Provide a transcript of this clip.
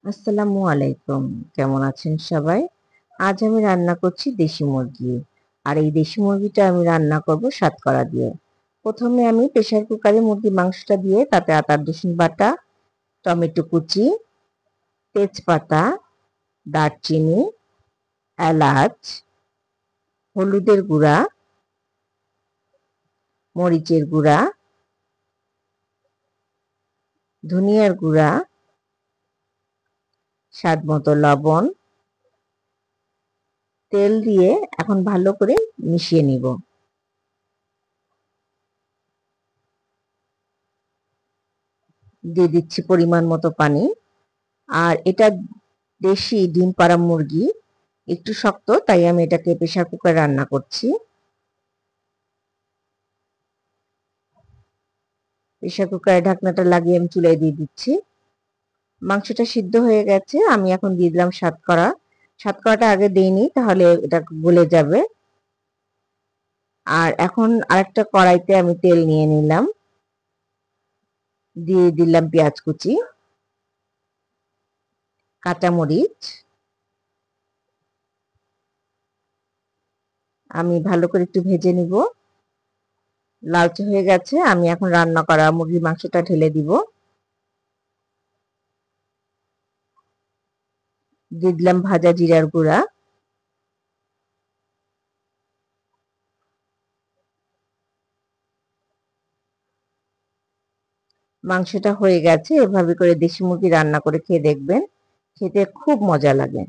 আসসালামু আলাইকুম। কেমন আছেন সবাই? আজ আমি রান্না করছি দেশি মুরগি। আর এই দেশি মুরগিটা আমি রান্না করব সাতকরা দিয়ে। প্রথমে আমি প্রেসার কুকারে মুরগির মাংসটা দিয়ে তাতে আদা রসুন বাটা, টমেটো কুচি, তেজপাতা, দারচিনি, এলাচ, হলুদের গুঁড়া, মরিচের গুঁড়া, ধনিয়ার গুঁড়া, স্বাদমতো লবণ, তেল দিয়ে এখন ভালো করে মিশিয়ে নিব। দিয়ে দিচ্ছি পরিমাণ মতো পানি। আর এটা দেশি ডিম পাড়া মুরগি, একটু শক্ত, তাই আমি এটাকে প্রেসার কুকারে রান্না করছি। প্রেসার কুকারের ঢাকনাটা লাগিয়ে আমি চুলায় দিয়ে দিচ্ছি। মাংসটা সিদ্ধ হয়ে গেছে, আমি এখন দিয়ে দিলাম সাতকরা। সাতকরাটা আগে দেইনি, তাহলে এটা গলে যাবে। আর এখন আরেকটা কড়াইতে আমি তেল নিয়ে নিলাম, দিয়ে দিলাম পেঁয়াজ কুচি, কাঁচামরিচ। আমি ভালো করে একটু ভেজে নিব। লালচে হয়ে গেছে, আমি এখন রান্না করা মুরগির মাংসটা ঢেলে দিব। দিয়ে দিলাম ভাজা জিরার গুঁড়া, মাংসটা হয়ে গেছে। এভাবে করে দেশি মুরগি রান্না করে খেয়ে দেখবেন, খেতে খুব মজা লাগে।